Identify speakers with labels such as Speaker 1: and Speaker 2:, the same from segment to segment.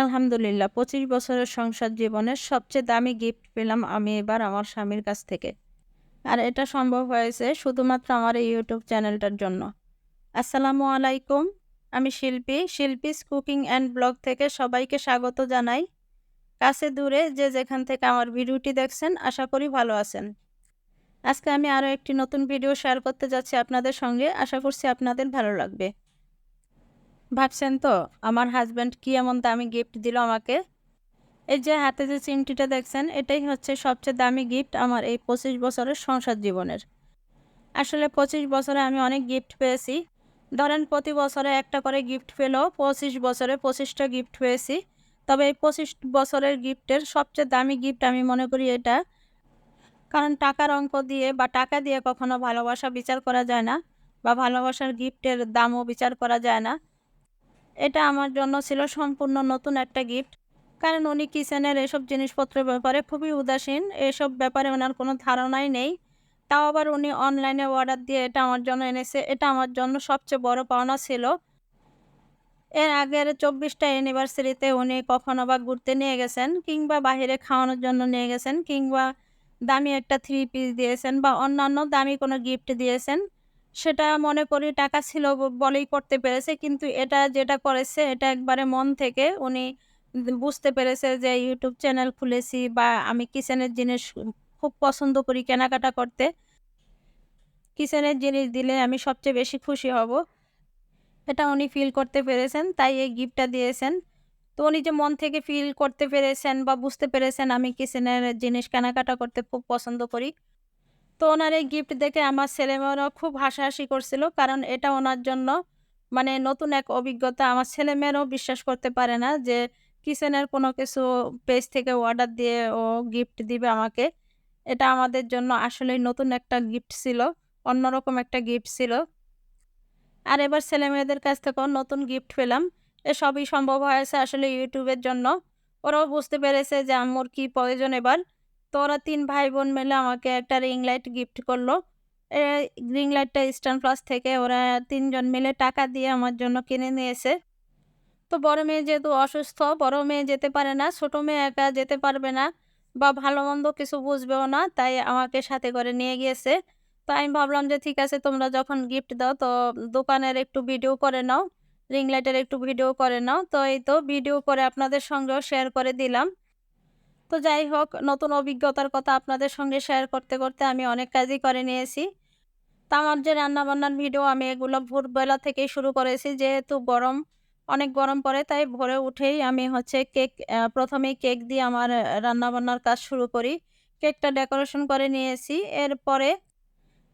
Speaker 1: আলহামদুলিল্লাহ ২৫ বছরের সংসার জীবনের সবচেয়ে দামি গিফট পেলাম আমি এবার আমার স্বামীর কাছ থেকে। আর এটা সম্ভব হয়েছে শুধুমাত্র আমার এই ইউটিউব চ্যানেলটার জন্য। আসসালামু আলাইকুম। আমি শিল্পীস কুকিং অ্যান্ড ব্লগ থেকে সবাইকে স্বাগত জানাই। কাছে দূরে যে যেখান থেকে আমার ভিডিওটি দেখছেন আশা করি ভালো আছেন। আজকে আমি আরও একটি নতুন ভিডিও শেয়ার করতে যাচ্ছি আপনাদের সঙ্গে। আশা করছি আপনাদের ভালো লাগবে। ভাবছেন তো আমার হাসব্যান্ড কি এমন দামি গিফট দিল আমাকে? এই যে হাতে যে চিমটিটা দেখছেন এটাই হচ্ছে সবচেয়ে দামি গিফট আমার এই ২৫ বছরের সংসার জীবনের। আসলে ২৫ বছরে আমি অনেক গিফট পেয়েছি। ধরেন প্রতি বছরে একটা করে গিফট পেলেও ২৫ বছরে ২৫টা গিফট পেয়েছি। তবে এই ২৫ বছরের গিফটের সবচেয়ে দামি গিফট আমি মনে করি এটা। কারণ টাকার অঙ্ক দিয়ে বা টাকা দিয়ে কখনো ভালোবাসা বিচার করা যায় না বা ভালোবাসার গিফটের দামও বিচার করা যায় না। এটা আমার জন্য ছিল সম্পূর্ণ নতুন একটা গিফট। কারণ উনি কিচেনের এসব জিনিসপত্রের ব্যাপারে খুবই উদাসীন। এসব ব্যাপারে উনার কোনো ধারণাই নেই। তাও আবার উনি অনলাইনে অর্ডার দিয়ে এটা আমার জন্য এনেছে। এটা আমার জন্য সবচেয়ে বড় পাওনা ছিল। এর আগের ২৪টা অ্যানিভার্সারিতে উনি কখনো বা ঘুরতে নিয়ে গেছেন কিংবা বাহিরে খাওয়ানোর জন্য নিয়ে গেছেন কিংবা দামি একটা থ্রি পিস দিয়েছেন বা অন্যান্য দামি কোনো গিফট দিয়েছেন। সেটা মনে করি টাকা ছিল বলেই করতে পেরেছে। কিন্তু এটা যেটা করেছে এটা একবারে মন থেকে উনি বুঝতে পেরেছে যে YouTube চ্যানেল খুলেছি বা আমি কিচেনের জিনিস খুব পছন্দ করি কেনাকাটা করতে। কিচেনের জিনিস দিলে আমি সবচেয়ে বেশি খুশি হব। এটা উনি ফিল করতে পেরেছেন, তাই এই গিফটটা দিয়েছেন। তো উনি যে মন থেকে ফিল করতে পেরেছেন বা বুঝতে পেরেছেন আমি কিচেনের জিনিস কেনাকাটা করতে খুব পছন্দ করি। তো ওনার এই গিফট দেখে আমার ছেলেমেয়েরাও খুব হাসাহাসি করছিল। কারণ এটা ওনার জন্য মানে নতুন এক অভিজ্ঞতা। আমার ছেলেমেয়েরাও বিশ্বাস করতে পারে না যে কিচেনের কোনো কিছু পেজ থেকে অর্ডার দিয়ে ও গিফট দিবে আমাকে। এটা আমাদের জন্য আসলেই নতুন একটা গিফট ছিল। অন্যরকম একটা গিফট ছিল। আর এবার ছেলেমেয়েদের কাছ থেকেও নতুন গিফট পেলাম। এসবই সম্ভব হয়েছে আসলে YouTube এর জন্য। ওরাও বুঝতে পেরেছে যে আম্মুর কি প্রয়োজন এবার। তো ওরা ৩ ভাই-বোন মিলে আমাকে একটা রিং লাইট গিফট করলো। এ রিং লাইটটা স্টার প্লাস থেকে ওরা ৩ জন মিলে টাকা দিয়ে আমার জন্য কিনে নিয়েছে। তো বড় মেয়ে যেহেতু অসুস্থ, বড় মেয়ে যেতে পারে না, ছোট মেয়ে একা যেতে পারবে না বা ভালো-মন্দ কিছু বুঝবেও না। তাই আমাকে সাথে করে নিয়ে গিয়েছে। তো আমি ভাবলাম যে ঠিক আছে তোমরা যখন গিফট দাও তো দোকানের একটু ভিডিও করে নাও, রিং লাইটের একটু ভিডিও করে নাও। তো এই তো ভিডিও করে আপনাদের সঙ্গেও শেয়ার করে দিলাম। তো যাই হোক নতুন অভিজ্ঞতার কথা আপনাদের সঙ্গে শেয়ার করতে, করতে আমি অনেক কাজই করে নিয়েছি। তো আমার যে রান্নাবান্নার ভিডিও আমি এগুলো ভোরবেলা থেকেই শুরু করেছি। যেহেতু অনেক গরম পড়ে তাই ভোরে উঠেই আমি হচ্ছে কেক ১ম এই কেক দিয়ে আমার রান্নাবান্নার কাজ শুরু করি। কেকটা ডেকোরেশন করে নিয়েছি। এরপরে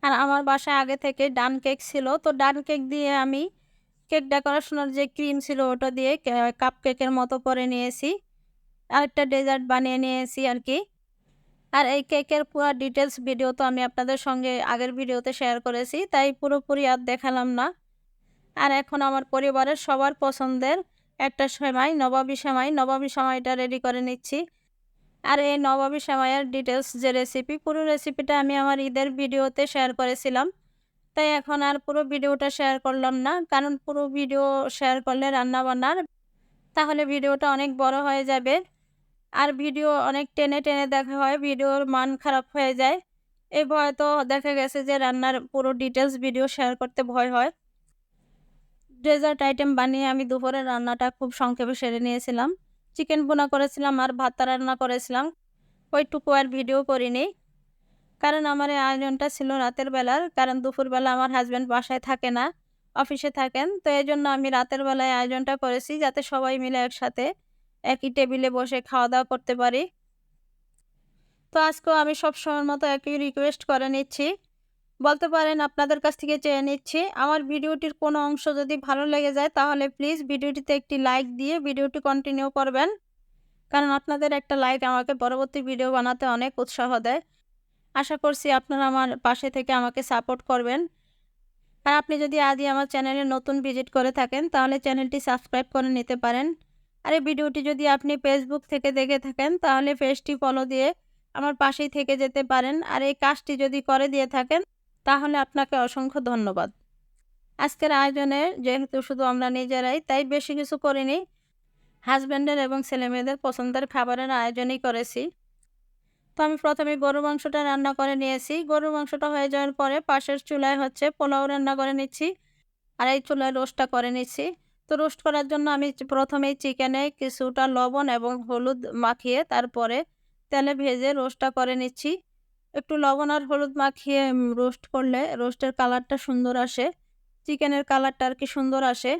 Speaker 1: আর আমার বাসায় আগে থেকেই ডান কেক ছিল। তো ডান কেক দিয়ে আমি কেক ডেকোরেশনের যে ক্রিম ছিল ওটা দিয়ে কাপ কেকের মতো করে নিয়েছি। আরেকটা ডেজার্ট বানিয়ে নিয়েছি আরকি। আর এই কেকের পুরা ডিটেইলস ভিডিও তো আমি আপনাদের সঙ্গে আগের ভিডিওতে শেয়ার করেছি। তাই পুরোপুরি আর দেখালাম না। আর এখন আমার পরিবারের সবার পছন্দের একটা সেমাই, নবাবী সেমাইটা রেডি করে নিচ্ছি। আর এই নবাবী সেমাইয়ের ডিটেইলস যে রেসিপি, পুরো রেসিপিটা আমি আমার ঈদের ভিডিওতে শেয়ার করেছিলাম। তাই এখন আর পুরো ভিডিওটা শেয়ার করলাম না। কারণ পুরো ভিডিও শেয়ার করলে রান্নাবান্নার তাহলে ভিডিওটা অনেক বড় হয়ে যাবে। আর ভিডিও অনেক টেনে, টেনে দেখা হয়, ভিডিওর মান খারাপ হয়ে যায়। এই ভয়ে তো দেখা গেছে যে রান্নার পুরো ডিটেইলস ভিডিও শেয়ার করতে ভয় হয়। ডেজার্ট আইটেম বানিয়ে আমি দুপুরের রান্নাটা খুব সংক্ষেপে সেরে নিয়েছিলাম। চিকেন ভুনা করেছিলাম আর ভাত রান্না করেছিলাম। ওইটুকু আর ভিডিও করিনি। কারণ আমার এই আয়োজনটা ছিল রাতের বেলার। কারণ দুপুরবেলা আমার হাসব্যান্ড বাসায় থাকে না, অফিসে থাকেন। তো এজন্য আমি রাতের বেলায় আয়োজনটা করেছি যাতে সবাই মিলে একসাথে একই টেবিলে বসে খাওয়া-দাওয়া করতে পারি। তো আজকেও আমি সবসময়ের মতো একই রিকোয়েস্ট করে নিচ্ছি। বলতে পারেন আপনাদের কাছ থেকে চেয়ে নিচ্ছি। আমার ভিডিওটির কোনো অংশ যদি ভালো লেগে যায় তাহলে প্লিজ ভিডিওটিতে একটি লাইক দিয়ে ভিডিওটি কন্টিনিউ করবেন। কারণ আপনাদের একটা লাইক আমাকে পরবর্তী ভিডিও বানাতে অনেক উৎসাহ দেয়। আশা করছি আপনারা আমার পাশে থেকে আমাকে সাপোর্ট করবেন। আর আপনি যদি আজই আমার চ্যানেলে নতুন ভিজিট করে থাকেন তাহলে চ্যানেলটি সাবস্ক্রাইব করে নিতে পারেন। আর এই ভিডিওটি যদি আপনি ফেসবুক থেকে দেখে থাকেন তাহলে পেজটি ফলো দিয়ে আমার পাশেই থেকে যেতে পারেন। আর এই কাজটি যদি করে দিয়ে থাকেন তাহলে আপনাকে অসংখ্য ধন্যবাদ। আজকের আয়োজনে যেহেতু শুধু আমরা নিজেরাই তাই বেশি কিছু করিনি। হাসব্যান্ডের এবং ছেলেমেয়েদের পছন্দের খাবারের আয়োজনই করেছি। তো আমি প্রথমে গরুর মাংসটা রান্না করে নিয়েছি। গরুর মাংসটা হয়ে যাওয়ার পরে পাশের চুলায় হচ্ছে পোলাও রান্না করে নিচ্ছি। আর এই চুলায় রোস্টটা করে নিচ্ছি। তো রোস্ট করার জন্য আমি প্রথমেই চিকেনে কিছুটা লবণ এবং হলুদ মাখিয়ে তারপরে তেলে ভেজে রোস্টটা করে নিচ্ছি। একটু লবণ আর হলুদ মাখিয়ে রোস্ট করলে রোস্টের কালারটা সুন্দর আসে। চিকেনের কালারটা আরকি সুন্দর আসে।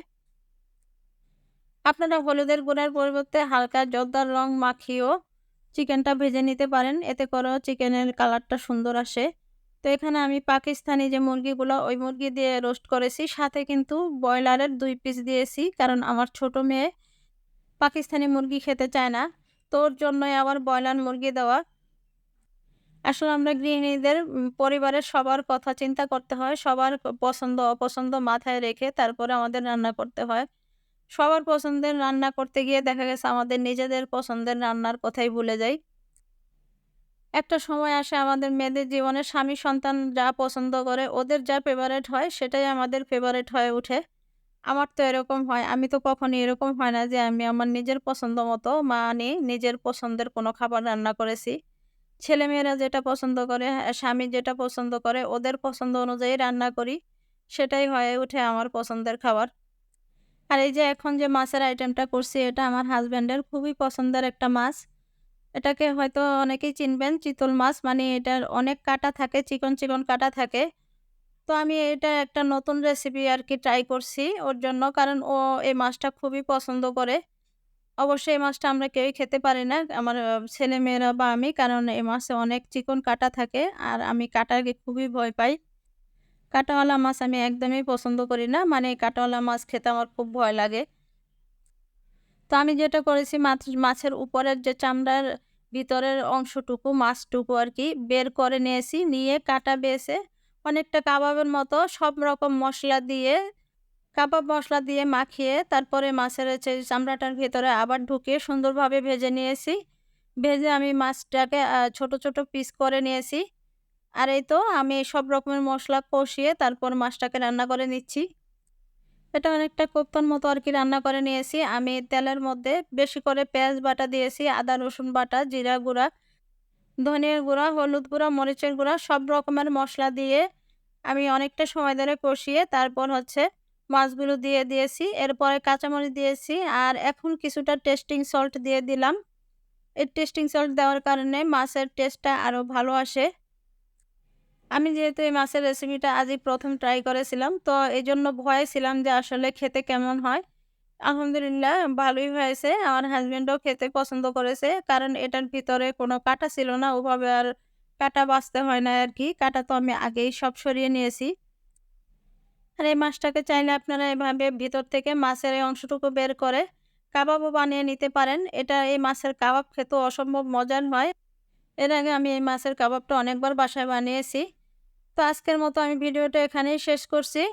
Speaker 1: আপনারা হলুদের গুঁড়ার পরিবর্তে হালকা জর্দার রং মাখিয়েও চিকেনটা ভেজে নিতে পারেন। এতে করেও চিকেনের কালারটা সুন্দর আসে। তো এখানে আমি পাকিস্তানি যে মুরগিগুলো ওই মুরগি দিয়ে রোস্ট করেছি। সাথে কিন্তু ব্রয়লারের ২ পিস দিয়েছি। কারণ আমার ছোট মেয়ে পাকিস্তানি মুরগি খেতে চায় না। তো ওর জন্যই আবার ব্রয়লার মুরগি দেওয়া। আসলে আমরা গৃহিণীদের পরিবারের সবার কথা চিন্তা করতে হয়। সবার পছন্দ অপছন্দ মাথায় রেখে তারপরে আমাদের রান্না করতে হয়। সবার পছন্দের রান্না করতে গিয়ে দেখা গেছে আমাদের নিজেদের পছন্দের রান্নার কথাই ভুলে যাই। একটা সময় আসে আমাদের মেয়েদের জীবনে স্বামী সন্তান যা পছন্দ করে ওদের যা ফেভারেট হয় সেটাই আমাদের ফেভারেট হয়ে ওঠে। আমার তো এরকম হয়। আমি তো কখনোই এরকম হয় না যে আমি আমার নিজের পছন্দ মতো মানে নিজের পছন্দের কোনো খাবার রান্না করেছি। ছেলেমেয়েরা যেটা পছন্দ করে, স্বামী যেটা পছন্দ করে ওদের পছন্দ অনুযায়ী রান্না করি। সেটাই হয়ে ওঠে আমার পছন্দের খাবার। আর এই যে এখন যে মাছের আইটেমটা করছি এটা আমার হাসব্যান্ডের খুবই পছন্দের একটা মাছ। এটাকে হয়তো অনেকেই চিনবেন চিতল মাছ। মানে এটার অনেক কাঁটা থাকে, চিকন, চিকন কাঁটা থাকে। তো আমি এটা একটা নতুন রেসিপি আরকি ট্রাই করছি ওর জন্য। কারণ ও এই মাছটা খুবই পছন্দ করে। অবশ্যই এই মাছটা আমরা কেউই খেতে পারি না। আমার ছেলেমেয়েরা বা আমি। কারণ এই মাছে অনেক চিকন কাঁটা থাকে। আর আমি কাঁটাকে খুবই ভয় পাই। কাঁটাওয়ালা মাছ আমি একদমই পছন্দ করি না। মানে কাঁটাওয়ালা মাছ খেতে আমার খুব ভয় লাগে। তো আমি যেটা করেছি মাছের উপরের যে চামড়ার ভিতরের অংশটুকু, মাছটুকু আরকি বের করে নিয়েছি। নিয়ে কাটা বেছে অনেকটা কাবাবের মতো সব রকম মসলা দিয়ে কাবাব মসলা দিয়ে মাখিয়ে তারপরে মাছের হচ্ছে চামড়াটার ভেতরে আবার ঢুকিয়ে সুন্দরভাবে ভেজে নিয়েছি। ভেজে আমি মাছটাকে ছোট, ছোট পিস করে নিয়েছি। আর এই তো আমি সব রকমের মসলা কষিয়ে তারপর মাছটাকে রান্না করে নিচ্ছি। এটা অনেকটা কোপ্তার মতো আরকি রান্না করে নিয়েছি। আমি তেলের মধ্যে বেশি করে পেঁয়াজ বাটা দিয়েছি, আদা রসুন বাটা, জিরা গুঁড়া, ধনিয়ার গুঁড়া, হলুদ গুঁড়া, মরিচের গুঁড়া সব রকমের মসলা দিয়ে আমি অনেকটা সময় ধরে কষিয়ে তারপর হচ্ছে মাছগুলো দিয়ে দিয়েছি। এরপরে কাঁচামরিচ দিয়েছি। আর এখন কিছুটা টেস্টিং সল্ট দিয়ে দিলাম। এই টেস্টিং সল্ট দেওয়ার কারণে মাছের টেস্টটা আরো ভালো আসে। আমি যেহেতু এই মাছের রেসিপিটা আজই ১ম ট্রাই করেছিলাম, তো এজন্য ভয়ে ছিলাম যে আসলে খেতে কেমন হয়? আলহামদুলিল্লাহ ভালোই হয়েছে। আমার হাসব্যান্ডও খেতে পছন্দ করেছে। কারণ এটার ভিতরে কোনো কাঁটা ছিল না। ওভাবে আর কাঁটা বাছতে হয় না আরকি। কাঁটা তো আমি আগেই সব সরিয়ে নিয়েছি। আর এই মাছটাকে চাইলে আপনারা এভাবে ভিতর থেকে মাছের এই অংশটুকু বের করে কাবাবও বানিয়ে নিতে পারেন। এই মাছের কাবাব খেতেও অসম্ভব মজার হয়। এর আগে আমি এই মাছের কাবাবটা অনেকবার বাসায় বানিয়েছি। তো আজকের মতো আমি ভিডিওটা এখানেই শেষ করছি।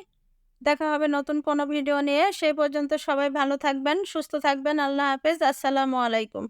Speaker 1: দেখা হবে নতুন কোনো ভিডিও নিয়ে। সেই পর্যন্ত সবাই ভালো থাকবেন, সুস্থ থাকবেন। আল্লাহ হাফেজ। আসসালামু আলাইকুম।